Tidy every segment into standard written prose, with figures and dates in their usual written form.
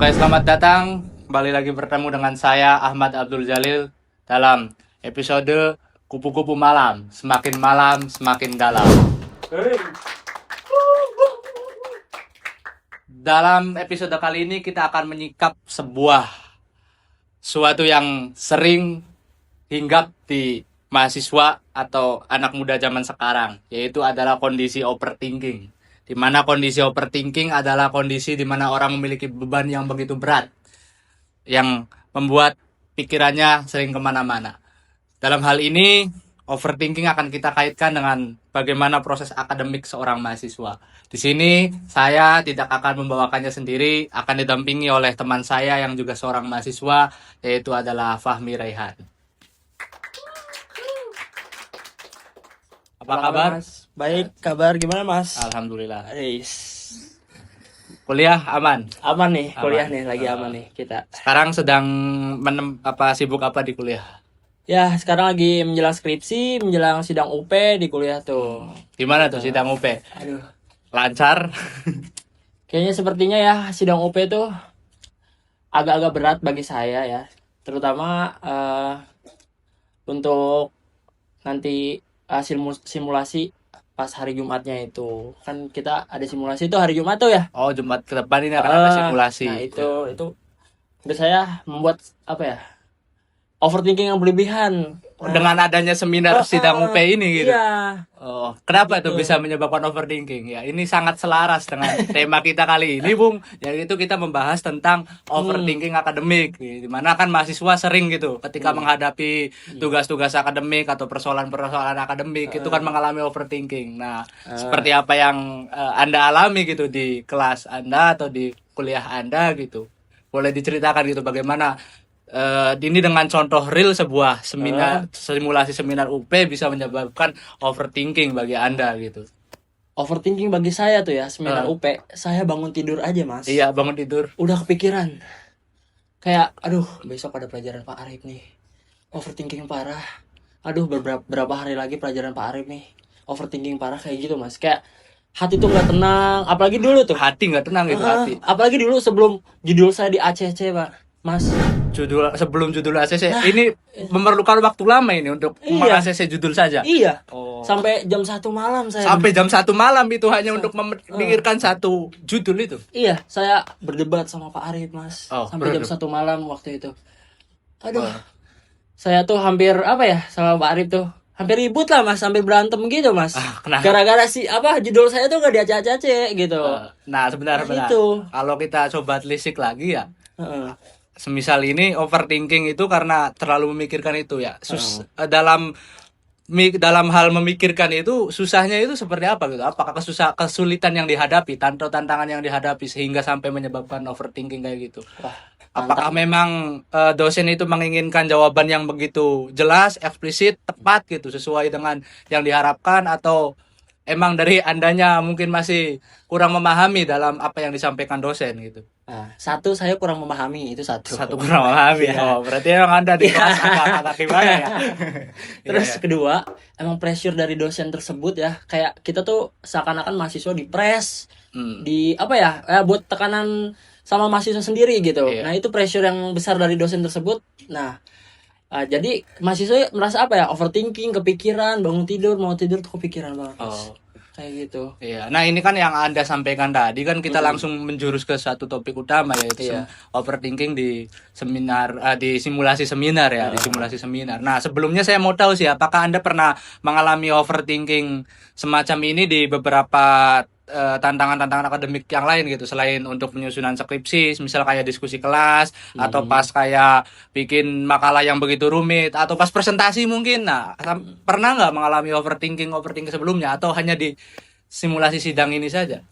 Oke, selamat datang. Kembali lagi bertemu dengan saya Ahmad Abdul Jalil dalam episode Kupu-kupu Malam. Semakin semakin dalam. Dalam episode kali ini kita akan menyikap suatu yang sering hinggap di mahasiswa atau anak muda zaman sekarang, yaitu adalah kondisi overthinking. Di mana kondisi overthinking adalah kondisi di mana orang memiliki beban yang begitu berat, yang membuat pikirannya sering kemana-mana. Dalam hal ini, overthinking akan kita kaitkan dengan bagaimana proses akademik seorang mahasiswa. Di sini, saya tidak akan membawakannya sendiri, akan didampingi oleh teman saya yang juga seorang mahasiswa, yaitu adalah Fahmi Raihan. Apa kabar? Mas? Baik, kabar gimana Mas? Alhamdulillah. Kuliah Aman. nih, kuliah nih, lagi aman nih kita. Sekarang sedang sibuk apa di kuliah? Ya, sekarang lagi menjelang skripsi, menjelang sidang UP di kuliah tuh. Gimana tuh sidang UP? Aduh, Lancar? kayaknya sepertinya ya sidang UP tuh agak-agak berat bagi saya ya. Terutama untuk nanti simulasi pas hari Jumatnya itu. Kan kita ada simulasi tuh hari Jumat tuh ya. Oh, Jumat ke depan ini akan ada simulasi. Nah, itu menurut saya membuat overthinking yang berlebihan. Dengan adanya seminar sidang UP ini gitu. Iya. Oh, kenapa itu bisa menyebabkan overthinking? Ya, ini sangat selaras dengan tema kita kali ini, Bung. Yaitu kita membahas tentang overthinking akademik. Di mana kan mahasiswa sering gitu ketika menghadapi tugas-tugas akademik atau persoalan-persoalan akademik itu kan mengalami overthinking. Nah, seperti apa yang Anda alami gitu di kelas Anda atau di kuliah Anda gitu. Boleh diceritakan gitu bagaimana ini dengan contoh real sebuah simulasi seminar UP bisa menyebabkan overthinking bagi Anda gitu. Overthinking bagi saya tuh ya seminar UP, saya bangun tidur aja Mas. Iya, bangun tidur. Udah kepikiran. Kayak aduh, besok ada pelajaran Pak Arif nih. Overthinking parah. Aduh, berapa hari lagi pelajaran Pak Arif nih. Overthinking parah kayak gitu Mas. Kayak hati tuh nggak tenang, apalagi dulu tuh. Hati nggak tenang gitu hati. Apalagi dulu sebelum judul saya di ACC, Pak. Mas, Sebelum judul ACC ini memerlukan waktu lama ini untuk meng-ACC judul saja. Iya. Oh. Sampai jam 1 malam saya. Sampai jam 1 malam itu hanya untuk memikirkan satu judul itu. Iya, saya berdebat sama Pak Arif, Mas. Sampai jam 1 malam waktu itu. Aduh. Saya tuh hampir sama Pak Arif tuh. Hampir ribut lah Mas, hampir berantem gitu Mas. Gara-gara judul saya tuh gak diacak-acak gitu. Nah, sebenarnya itu. Kalau kita coba telisik lagi ya. Semisal ini overthinking itu karena terlalu memikirkan itu ya. Dalam hal memikirkan itu susahnya itu seperti apa gitu? Apakah kesulitan yang dihadapi, tantangan yang dihadapi sehingga sampai menyebabkan overthinking kayak gitu? Apakah memang dosen itu menginginkan jawaban yang begitu jelas, eksplisit, tepat gitu sesuai dengan yang diharapkan, atau emang dari Andanya mungkin masih kurang memahami dalam apa yang disampaikan dosen gitu? Satu, saya kurang memahami, itu satu. Satu kurang memahami. Oh, berarti emang Anda di kelas agak gimana ya? Terus kedua, emang pressure dari dosen tersebut ya, kayak kita tuh seakan-akan mahasiswa dipres, buat tekanan sama mahasiswa sendiri gitu. Nah, itu pressure yang besar dari dosen tersebut. Nah, jadi mahasiswa merasa overthinking, kepikiran, bangun tidur, mau tidur tuh kepikiran banget. Kayak gitu. Iya. Nah, ini kan yang Anda sampaikan tadi kan kita langsung menjurus ke satu topik utama, yaitu overthinking di seminar, di simulasi seminar ya, di simulasi seminar. Nah, sebelumnya saya mau tahu sih, apakah Anda pernah mengalami overthinking semacam ini di beberapa tantangan-tantangan akademik yang lain gitu, selain untuk penyusunan skripsi, misal kayak diskusi kelas, atau pas kayak bikin makalah yang begitu rumit, atau pas presentasi mungkin. Nah, pernah nggak mengalami overthinking sebelumnya, atau hanya di simulasi sidang ini saja?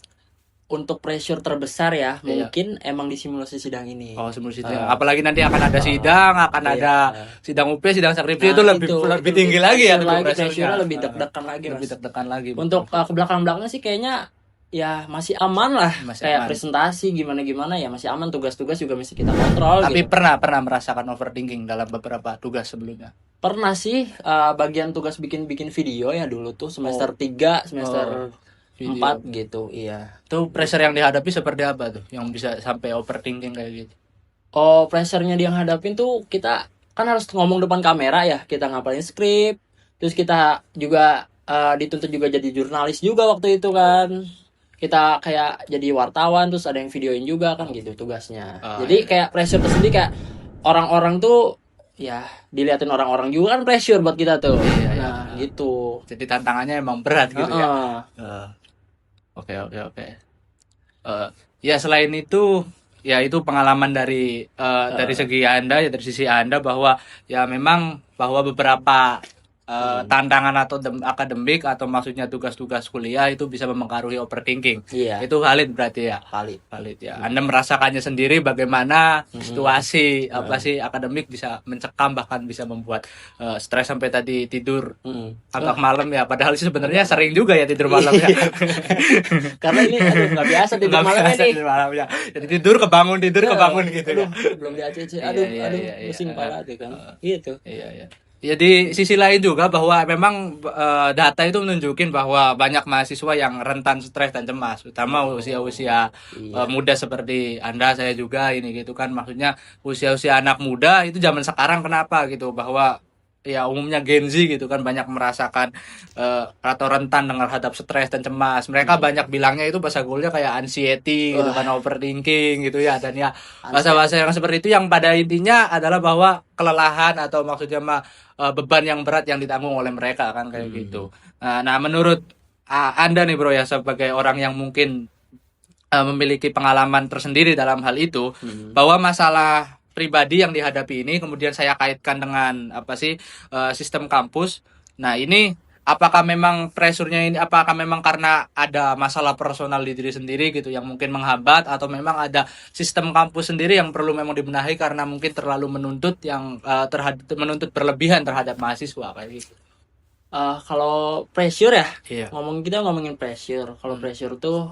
Untuk pressure terbesar ya, mungkin emang di simulasi sidang ini. Oh, simulasi sidang. Apalagi nanti akan ada sidang, ada sidang UP, sidang skripsi, itu lebih tinggi lagi ya. Pressure lebih deg-degan lagi, lebih deg-degan lagi. Untuk ke belakang-belakangnya sih kayaknya ya masih aman lah, kayak presentasi gimana ya masih aman, tugas-tugas juga masih kita kontrol. Tapi gitu. pernah merasakan overthinking dalam beberapa tugas sebelumnya? Pernah sih, bagian tugas bikin video ya dulu tuh semester 3, semester video. 4 gitu, iya. Itu pressure yang dihadapi seperti apa tuh yang bisa sampai overthinking kayak gitu? Oh, pressure-nya dia hadapin tuh, kita kan harus ngomong depan kamera ya, kita ngapalin skrip, terus kita juga dituntut juga jadi jurnalis juga waktu itu kan. Kita kayak jadi wartawan, terus ada yang videoin juga kan gitu tugasnya. Jadi kayak pressure tersendiri, kayak orang-orang tuh ya diliatin orang-orang juga kan, pressure buat kita tuh. Nah, gitu. Jadi tantangannya emang berat gitu ya. Oke. Ya selain itu, ya itu pengalaman dari dari segi Anda, ya dari sisi Anda, bahwa ya memang bahwa beberapa tantangan atau akademik atau maksudnya tugas-tugas kuliah itu bisa mempengaruhi overthinking. Iya. Itu valid berarti ya. Valid ya. Anda merasakannya sendiri bagaimana situasi apa sih akademik bisa mencekam, bahkan bisa membuat stres sampai tadi tidur agak malam ya. Padahal sih sebenarnya sering juga ya tidur malam ya. Karena ini nggak biasa tidur malam ya. Jadi tidur kebangun gitu ya. Belum di ACC. Aduh, pusing kepala tuh kan. Gitu. Iya. Ya di sisi lain juga bahwa memang data itu menunjukin bahwa banyak mahasiswa yang rentan stres dan cemas, utama usia-usia muda seperti Anda, saya juga ini gitu kan. Maksudnya usia-usia anak muda itu zaman sekarang kenapa gitu, bahwa ya umumnya Gen Z gitu kan banyak merasakan atau rentan terhadap stres dan cemas. Mereka banyak bilangnya itu bahasa gaulnya kayak anxiety gitu kan, overthinking gitu ya. Dan ya bahasa-bahasa yang seperti itu yang pada intinya adalah bahwa kelelahan atau maksudnya beban yang berat yang ditanggung oleh mereka kan kayak gitu. Nah menurut Anda nih bro ya, sebagai orang yang mungkin memiliki pengalaman tersendiri dalam hal itu, bahwa masalah pribadi yang dihadapi ini kemudian saya kaitkan dengan apa sih sistem kampus. Nah ini apakah memang pressure-nya ini, apakah memang karena ada masalah personal di diri sendiri gitu yang mungkin menghambat, atau memang ada sistem kampus sendiri yang perlu memang dibenahi karena mungkin terlalu menuntut yang menuntut berlebihan terhadap mahasiswa kayak gitu. Kalau pressure ya, ngomongin pressure. Kalau pressure tuh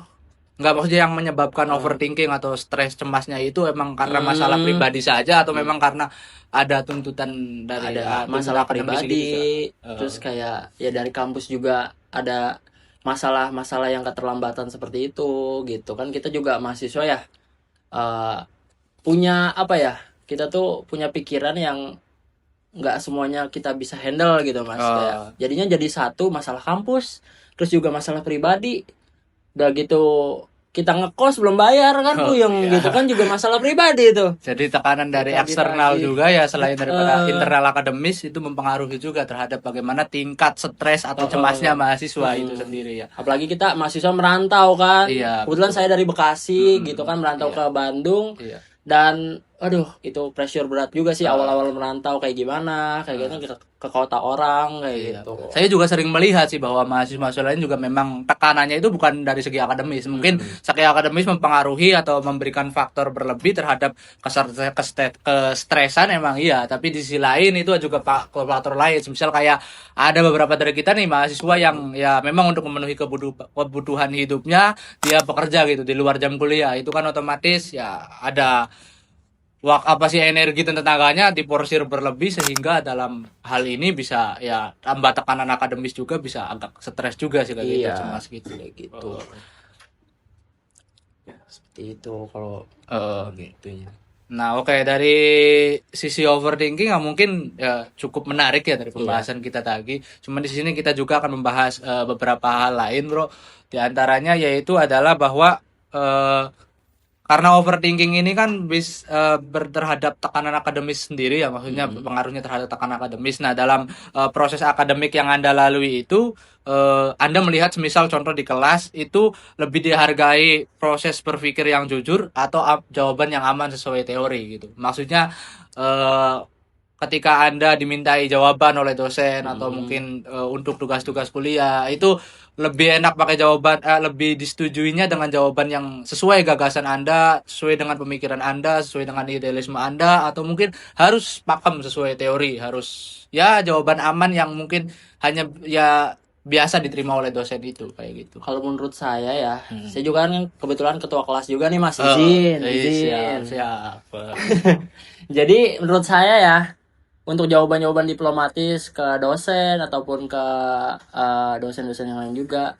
nggak, maksudnya yang menyebabkan overthinking atau stres cemasnya itu emang karena masalah pribadi saja, atau memang karena ada tuntutan dari masalah pribadi gitu, terus kayak ya dari kampus juga ada masalah-masalah yang keterlambatan seperti itu gitu kan. Kita juga mahasiswa ya, punya apa ya, kita tuh punya pikiran yang nggak semuanya kita bisa handle gitu mas. Kayak jadinya jadi satu masalah kampus, terus juga masalah pribadi. Udah gitu kita ngekos belum bayar kan, yang gitu kan juga masalah pribadi itu. Jadi tekanan dari eksternal juga ya, selain daripada internal akademis, itu mempengaruhi juga terhadap bagaimana tingkat stres atau cemasnya mahasiswa itu sendiri ya. Apalagi kita mahasiswa merantau kan. Kebetulan saya dari Bekasi gitu kan, merantau ke Bandung. Dan aduh itu pressure berat juga sih awal-awal merantau, kayak gimana kayak gitu ke kota orang kayak gitu. Saya juga sering melihat sih bahwa mahasiswa lain juga memang tekanannya itu bukan dari segi akademis. Mungkin segi akademis mempengaruhi atau memberikan faktor berlebih terhadap kestresan emang iya, tapi di sisi lain itu juga faktor lain. Misal kayak ada beberapa dari kita nih mahasiswa yang ya memang untuk memenuhi kebutuhan hidupnya dia bekerja gitu di luar jam kuliah. Itu kan otomatis ya ada energi dan tenaganya diporsir berlebih, sehingga dalam hal ini bisa ya tambah tekanan akademis juga, bisa agak stres juga sih kayak gitu, cemas gitu. Ya, seperti itu kalau gitu ya. Nah oke, dari sisi overthinking mungkin ya cukup menarik ya dari pembahasan kita tadi. Cuma di sini kita juga akan membahas beberapa hal lain bro. Di antaranya yaitu adalah bahwa karena overthinking ini kan terhadap tekanan akademis sendiri ya, maksudnya pengaruhnya terhadap tekanan akademis. Nah dalam proses akademik yang Anda lalui itu, Anda melihat semisal contoh di kelas itu lebih dihargai proses berpikir yang jujur atau jawaban yang aman sesuai teori gitu. Maksudnya ketika Anda dimintai jawaban oleh dosen atau mungkin untuk tugas-tugas kuliah, itu lebih enak pakai jawaban, lebih disetujuinya dengan jawaban yang sesuai gagasan Anda, sesuai dengan pemikiran Anda, sesuai dengan idealisme Anda, atau mungkin harus pakem sesuai teori, harus ya jawaban aman yang mungkin hanya ya biasa diterima oleh dosen itu kayak gitu. Kalau menurut saya ya, saya juga kan kebetulan ketua kelas juga nih Mas, izin. Siap. Jadi menurut saya ya, untuk jawaban-jawaban diplomatis ke dosen ataupun ke dosen-dosen yang lain juga,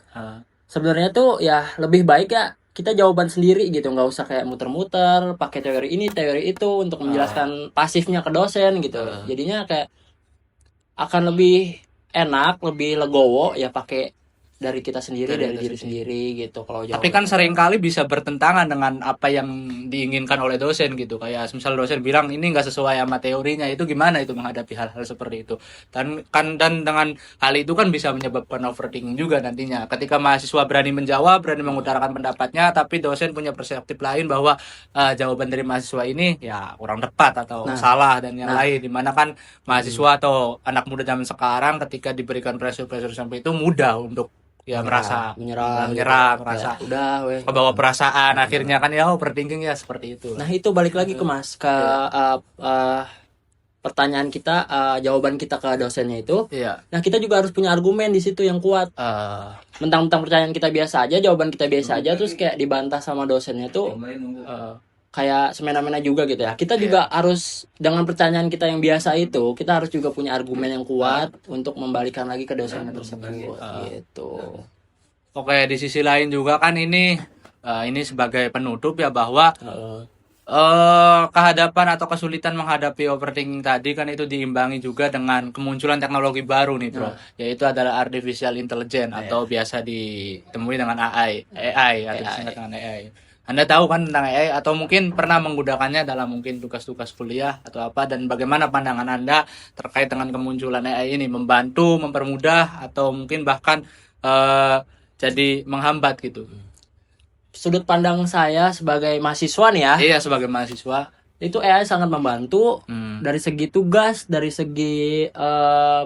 sebenarnya tuh ya lebih baik ya kita jawaban sendiri gitu, nggak usah kayak muter-muter pakai teori ini teori itu untuk menjelaskan pasifnya ke dosen gitu. Jadinya kayak akan lebih enak, lebih legowo ya pakai dari kita sendiri, dari diri sendiri gitu. Kalau tapi kan seringkali bisa bertentangan dengan apa yang diinginkan oleh dosen gitu. Kayak misal dosen bilang ini nggak sesuai sama teorinya, itu gimana itu menghadapi hal-hal seperti itu. Dan dengan hal itu kan bisa menyebabkan overthinking juga nantinya. Ketika mahasiswa berani menjawab, berani mengutarakan pendapatnya, tapi dosen punya perspektif lain bahwa jawaban dari mahasiswa ini ya kurang tepat atau salah dan yang lain. Dimana kan mahasiswa atau anak muda zaman sekarang ketika diberikan pressure sampai itu mudah untuk ya merasa menyerah merasa ya, udah kebawa perasaan, akhirnya kan ya overthinking ya seperti itu. Nah itu balik lagi ke Mas ke pertanyaan kita, jawaban kita ke dosennya itu. Nah kita juga harus punya argumen di situ yang kuat. Mentang-mentang pertanyaan kita biasa aja, jawaban kita biasa aja, terus kayak dibantah sama dosennya tuh kayak semena-mena juga gitu ya. Kita juga harus dengan pertanyaan kita yang biasa itu, kita harus juga punya argumen yang kuat untuk membalikan lagi ke dosennya tersebut gitu. Oke, di sisi lain juga kan ini sebagai penutup ya bahwa kehadapan atau kesulitan menghadapi overthinking tadi kan itu diimbangi juga dengan kemunculan teknologi baru nih bro, yaitu adalah artificial intelligence atau biasa ditemui dengan AI atau disingkat dengan AI. Anda tahu kan tentang AI atau mungkin pernah menggunakannya dalam mungkin tugas-tugas kuliah atau apa, dan bagaimana pandangan Anda terkait dengan kemunculan AI ini, membantu, mempermudah atau mungkin bahkan jadi menghambat gitu? Sudut pandang saya sebagai mahasiswa nih ya. Iya, sebagai mahasiswa itu AI sangat membantu dari segi tugas, dari segi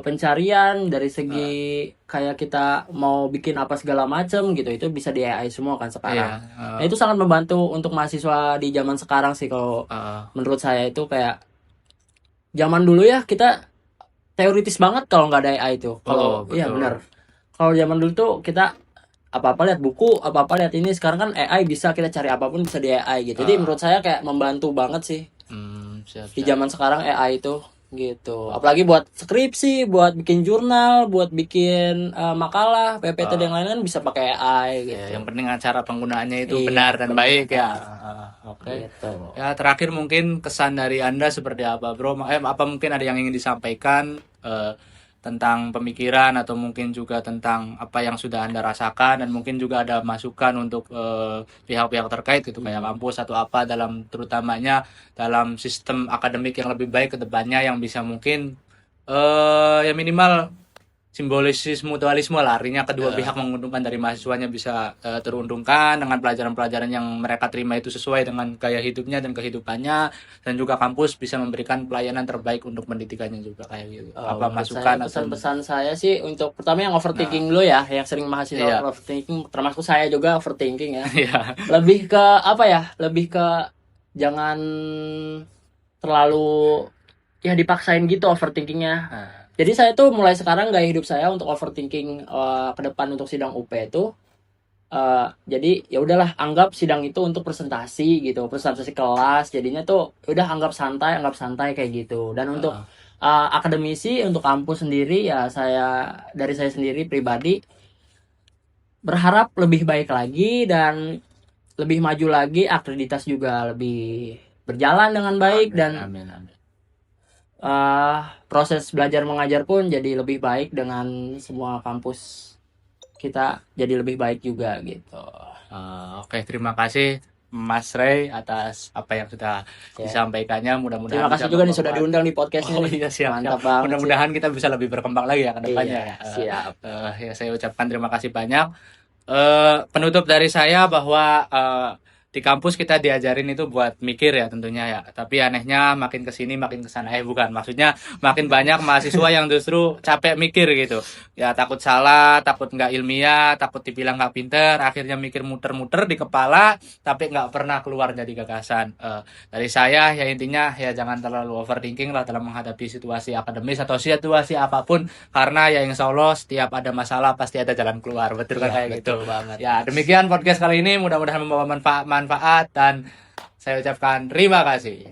pencarian, dari segi kayak kita mau bikin apa segala macam gitu, itu bisa di AI semua kan sekarang. Nah, itu sangat membantu untuk mahasiswa di zaman sekarang sih kalau menurut saya. Itu kayak zaman dulu ya kita teoritis banget kalau nggak ada AI itu. Kalau iya benar. Kalau zaman dulu tuh kita apa-apa lihat buku, apa-apa lihat ini. Sekarang kan AI bisa kita cari apapun bisa di AI gitu. Jadi menurut saya kayak membantu banget sih di zaman sekarang AI itu gitu. Apalagi buat skripsi, buat bikin jurnal, buat bikin makalah, PPT dan lain-lain bisa pakai AI gitu. Yang penting cara penggunaannya itu benar dan baik ya. Oke. Gitu. Ya terakhir mungkin kesan dari Anda seperti apa bro? Apa mungkin ada yang ingin disampaikan tentang pemikiran atau mungkin juga tentang apa yang sudah Anda rasakan, dan mungkin juga ada masukan untuk pihak-pihak terkait gitu kayak kampus atau apa, dalam terutamanya dalam sistem akademik yang lebih baik ke depannya, yang bisa mungkin ya minimal simbolisis mutualisme lah, artinya kedua pihak menguntungkan, dari mahasiswanya bisa teruntungkan dengan pelajaran-pelajaran yang mereka terima itu sesuai dengan gaya hidupnya dan kehidupannya, dan juga kampus bisa memberikan pelayanan terbaik untuk pendidikannya juga kayak gitu. Apa masukan? Pesan-pesan saya sih untuk pertama yang overthinking dulu ya, yang sering mahasiswa overthinking, termasuk saya juga overthinking ya. Lebih ke apa ya? Lebih ke jangan terlalu ya dipaksain gitu overthinkingnya. Jadi saya tuh mulai sekarang gaya hidup saya untuk overthinking ke depan untuk sidang UP itu jadi ya udahlah, anggap sidang itu untuk presentasi gitu, presentasi kelas. Jadinya tuh udah anggap santai kayak gitu. Dan untuk akademisi, untuk kampus sendiri ya dari saya sendiri pribadi berharap lebih baik lagi dan lebih maju lagi, akreditas juga lebih berjalan dengan baik. Amin. Proses belajar mengajar pun jadi lebih baik dengan semua kampus kita, jadi lebih baik juga gitu. Oke, terima kasih Mas Ray atas apa yang sudah disampaikannya. Mudah-mudahan terima kasih juga nih sudah diundang di podcast ini. Siap. Mantap banget. Mudah-mudahan kita bisa lebih berkembang lagi ya ke depannya. Siap. Ya saya ucapkan terima kasih banyak. Penutup dari saya bahwa di kampus kita diajarin itu buat mikir ya tentunya ya, tapi anehnya makin kesini makin kesana, bukan, maksudnya makin banyak mahasiswa yang justru capek mikir gitu ya, takut salah, takut nggak ilmiah, takut dibilang nggak pinter, akhirnya mikir muter-muter di kepala tapi nggak pernah keluar dari gagasan. Dari saya ya intinya ya jangan terlalu overthinking lah dalam menghadapi situasi akademis atau situasi apapun, karena ya insya Allah setiap ada masalah pasti ada jalan keluar, betul kan kayak gitu banget. Ya demikian podcast kali ini, mudah-mudahan membawa manfaat, dan saya ucapkan terima kasih.